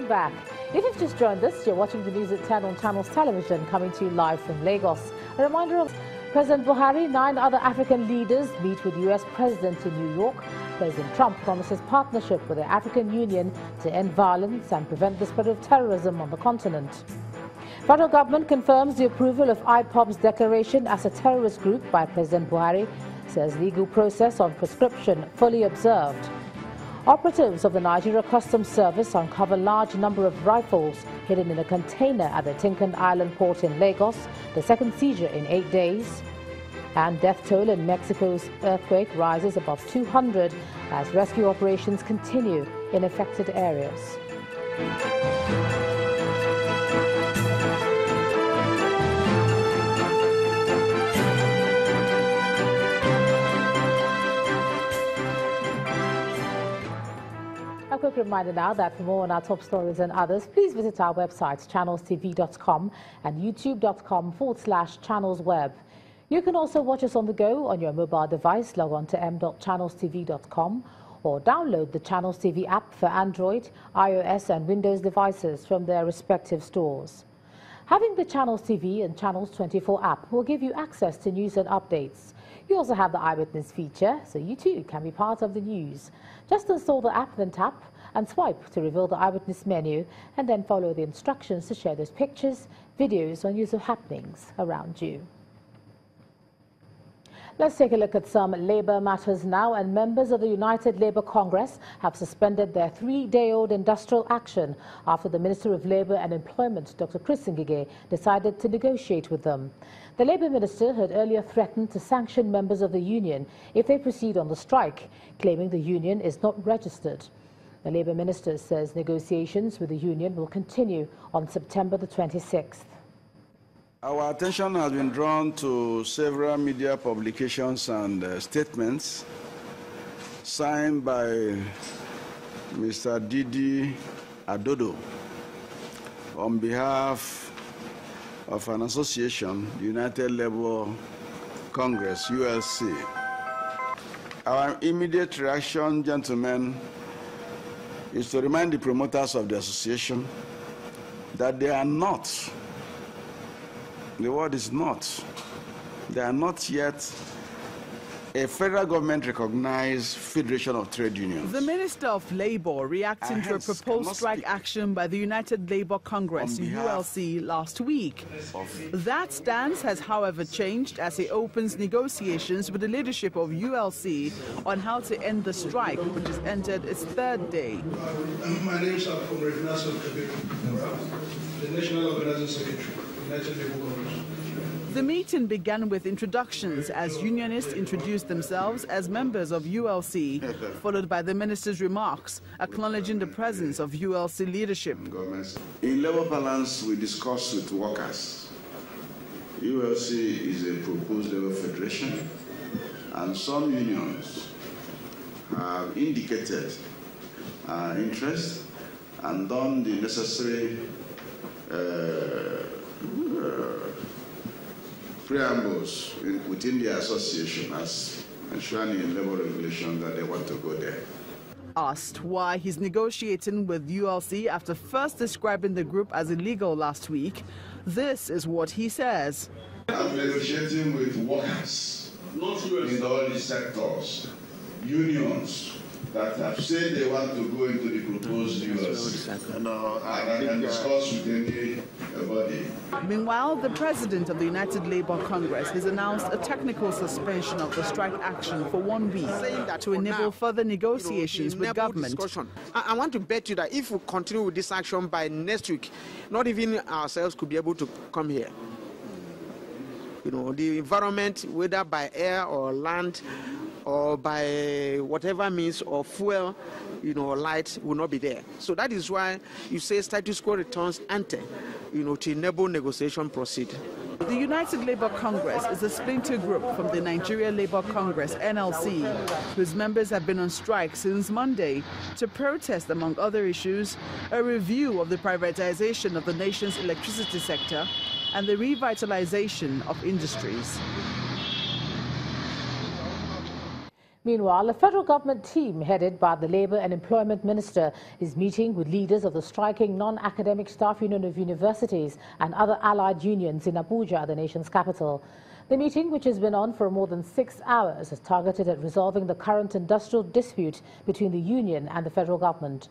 Welcome back. If you've just joined us, you're watching the news at 10 on Channels Television, coming to you live from Lagos. A reminder of President Buhari, 9 other African leaders meet with US President in New York. President Trump promises partnership with the African Union to end violence and prevent the spread of terrorism on the continent. Federal government confirms the approval of IPOB's declaration as a terrorist group by President Buhari, says legal process on prescription fully observed. Operatives of the Nigeria Customs Service uncover large number of rifles hidden in a container at the Tinkan Island port in Lagos, the second seizure in 8 days. And death toll in Mexico's earthquake rises above 200 as rescue operations continue in affected areas. A quick reminder now that for more on our top stories and others, please visit our website, channelstv.com and youtube.com/channelsweb. You can also watch us on the go on your mobile device. Log on to m.channelstv.com or download the Channels TV app for Android, iOS and Windows devices from their respective stores. Having the Channels TV and Channels 24 app will give you access to news and updates. You also have the Eyewitness feature, so you too can be part of the news. Just install the app, then tap and swipe to reveal the Eyewitness menu, and then follow the instructions to share those pictures, videos or news of happenings around you. Let's take a look at some labour matters now, and members of the United Labour Congress have suspended their 3-day-old industrial action after the Minister of Labour and Employment, Dr. Chris Ngige, decided to negotiate with them. The Labour Minister had earlier threatened to sanction members of the union if they proceed on the strike, claiming the union is not registered. The Labour Minister says negotiations with the union will continue on September the 26th. Our attention has been drawn to several media publications and statements signed by Mr. Didi Adodo on behalf of an association, the United Labour Congress, ULC. Our immediate reaction, gentlemen, is to remind the promoters of the association that they are not, the word is not, they are not yet a federal government recognized Federation of Trade Unions. The Minister of Labour reacting to a proposed strike action by the United Labour Congress, ULC, last week. That stance has, however, changed as he opens negotiations with the leadership of ULC on how to end the strike, which has entered its 3rd day. My name is Comrade Nasser Kabir, the National Organizing Secretary, United Labour Congress. The meeting began with introductions as unionists introduced themselves as members of ULC, followed by the minister's remarks, acknowledging the presence of ULC leadership. In labor balance, we discussed with workers. ULC is a proposed labor federation, and some unions have indicated interest and done the necessary preambles within the association as ensuring in labor regulation that they want to go there. Asked why he's negotiating with ULC after first describing the group as illegal last week, this is what he says. I'm negotiating with workers in all these sectors, unions that have said they want to go into the proposed ULC, and I can discuss with anybody. Meanwhile, the president of the United Labour Congress has announced a technical suspension of the strike action for 1 week to enable further negotiations with government. I want to bet you that if we continue with this action by next week, not even ourselves could be able to come here. The environment, whether by air or land, or by whatever means of fuel, light will not be there. So that is why you say status quo returns ante, to enable negotiation proceed. The United Labour Congress is a splinter group from the Nigeria Labour Congress, NLC, whose members have been on strike since Monday to protest, among other issues, a review of the privatization of the nation's electricity sector and the revitalization of industries. Meanwhile, a federal government team headed by the Labour and Employment Minister is meeting with leaders of the striking non-academic staff union of universities and other allied unions in Abuja, the nation's capital. The meeting, which has been on for more than 6 hours, is targeted at resolving the current industrial dispute between the union and the federal government.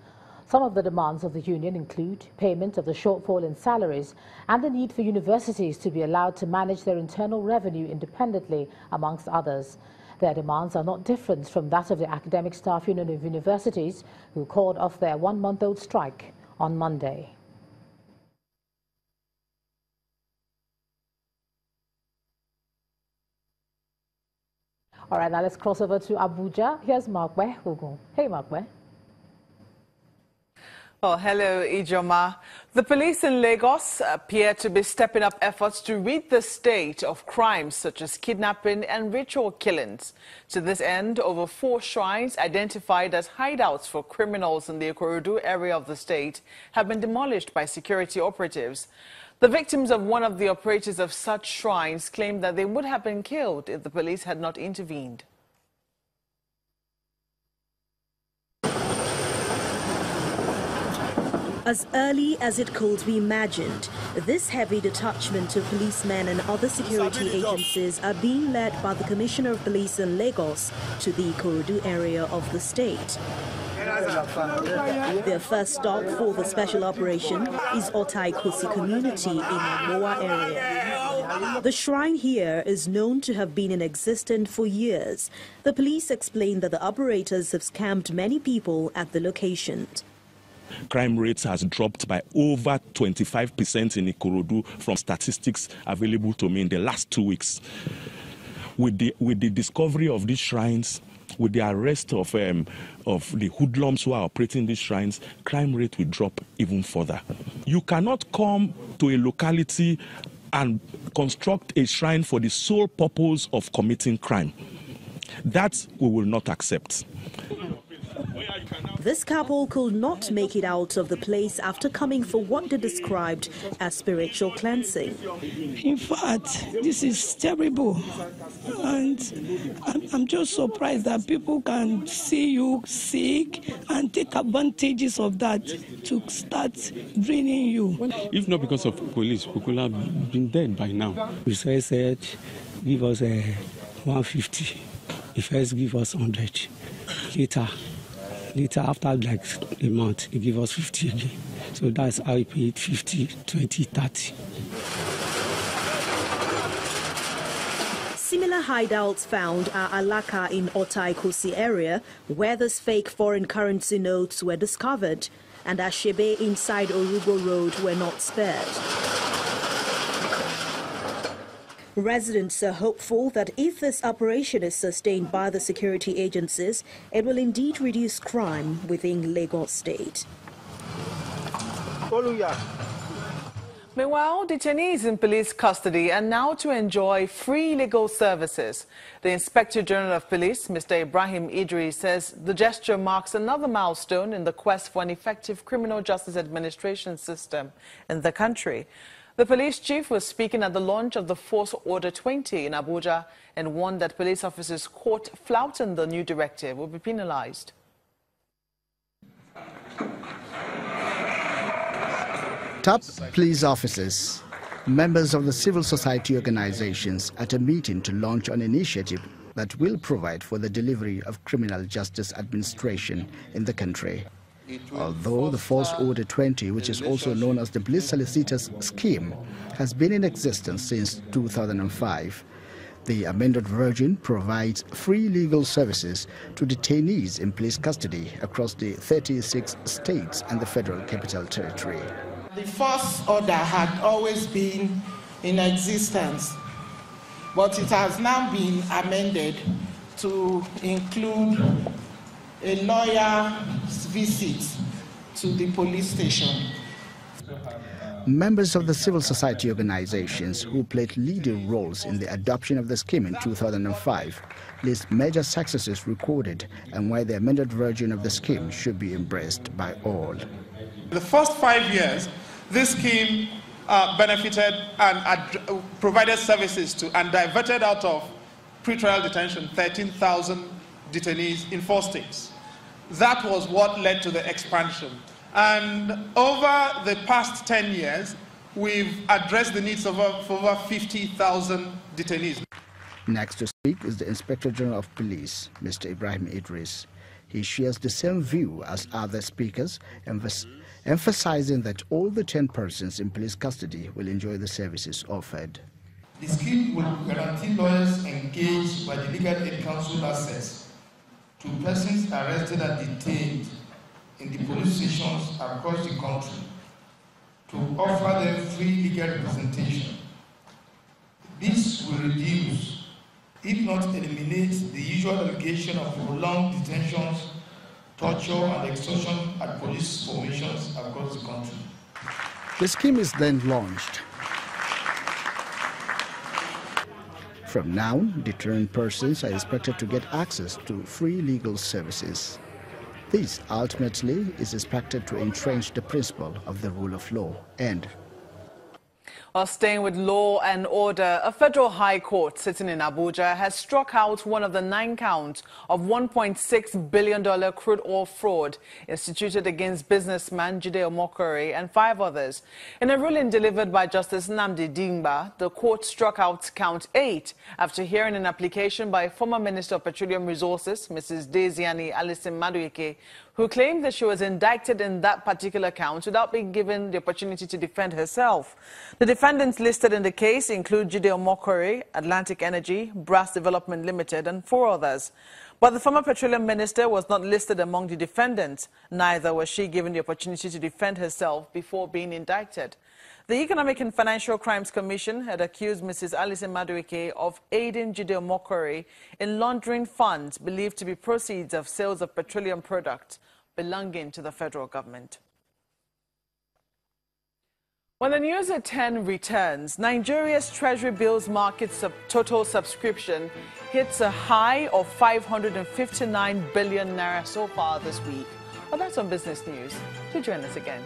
Some of the demands of the union include payment of the shortfall in salaries and the need for universities to be allowed to manage their internal revenue independently, amongst others. Their demands are not different from that of the Academic Staff Union of Universities, who called off their one-month-old strike on Monday. All right, now let's cross over to Abuja. Here's Markwe Hugo. Hey, Markwe. Well, hello, Ijoma. The police in Lagos appear to be stepping up efforts to rid the state of crimes such as kidnapping and ritual killings. To this end, over 4 shrines identified as hideouts for criminals in the Ikorodu area of the state have been demolished by security operatives. The victims of one of the operators of such shrines claimed that they would have been killed if the police had not intervened. As early as it could be imagined, this heavy detachment of policemen and other security agencies are being led by the Commissioner of Police in Lagos to the Ikorodu area of the state. Their first stop for the special operation is Otai-Kosi community in Moa area. The shrine here is known to have been in existence for years. The police explained that the operators have scammed many people at the location. Crime rates has dropped by over 25% in Ikorodu from statistics available to me in the last 2 weeks. With the discovery of these shrines, with the arrest of the hoodlums who are operating these shrines, crime rate will drop even further. You cannot come to a locality and construct a shrine for the sole purpose of committing crime. That we will not accept. This couple could not make it out of the place after coming for what they described as spiritual cleansing. In fact, this is terrible. And I'm just surprised that people can see you sick and take advantages of that to start draining you. If not because of police, we could have been dead by now. We said, give us 150. He first give us 100. Later, after like a month, he give us 50 again. So that's how he paid 50, 20, 30. Similar hideouts found are Alaka in Otai-Kosi area, where these fake foreign currency notes were discovered, and Ashebe inside Orugo Road were not spared. Residents are hopeful that if this operation is sustained by the security agencies, it will indeed reduce crime within Lagos State. Meanwhile, detainees in police custody are now to enjoy free legal services. The Inspector General of Police, Mr. Ibrahim Idris, says the gesture marks another milestone in the quest for an effective criminal justice administration system in the country. The police chief was speaking at the launch of the Force Order 20 in Abuja and warned that police officers caught flouting the new directive will be penalized. Top police officers, members of the civil society organizations at a meeting to launch an initiative that will provide for the delivery of criminal justice administration in the country. Although the Force Order 20, which is also known as the Police Solicitors Scheme, has been in existence since 2005, the amended version provides free legal services to detainees in police custody across the 36 states and the Federal Capital Territory. The Force Order had always been in existence, but it has now been amended to include a lawyer's visit to the police station. Members of the civil society organizations who played leading roles in the adoption of the scheme in 2005 list major successes recorded and why the amended version of the scheme should be embraced by all. The first 5 years, this scheme benefited and provided services to and diverted out of pretrial detention 13,000 detainees in 4 states. That was what led to the expansion. And over the past 10 years, we've addressed the needs of over 50,000 detainees. Next to speak is the Inspector General of Police, Mr. Ibrahim Idris. He shares the same view as other speakers, emphasizing that all the 10 persons in police custody will enjoy the services offered. The scheme will guarantee lawyers engaged by the Legal Aid Council access to persons arrested and detained in the police stations across the country to offer them free legal representation. This will reduce, if not eliminate, the usual allegation of prolonged detentions, torture, and extortion at police formations across the country. The scheme is then launched. From now, deterrent persons are expected to get access to free legal services. This ultimately is expected to entrench the principle of the rule of law and While staying with law and order, a federal high court sitting in Abuja has struck out one of the 9 counts of $1.6 billion crude oil fraud instituted against businessman Jide Omokore and 5 others. In a ruling delivered by Justice Nnamdi Dingba, the court struck out count 8 after hearing an application by former Minister of Petroleum Resources, Mrs. Desiani Alison Madueke, who claimed that she was indicted in that particular count without being given the opportunity to defend herself. The defendants listed in the case include Jide Omokore, Atlantic Energy, Brass Development Limited, and 4 others. But the former petroleum minister was not listed among the defendants. Neither was she given the opportunity to defend herself before being indicted. The Economic and Financial Crimes Commission had accused Mrs. Alison Madueke of aiding Jide Omokore in laundering funds believed to be proceeds of sales of petroleum products belonging to the federal government. When the news at 10 returns, Nigeria's Treasury bills market total subscription hits a high of 559 billion naira so far this week. Well, that's on Business News. Do join us again.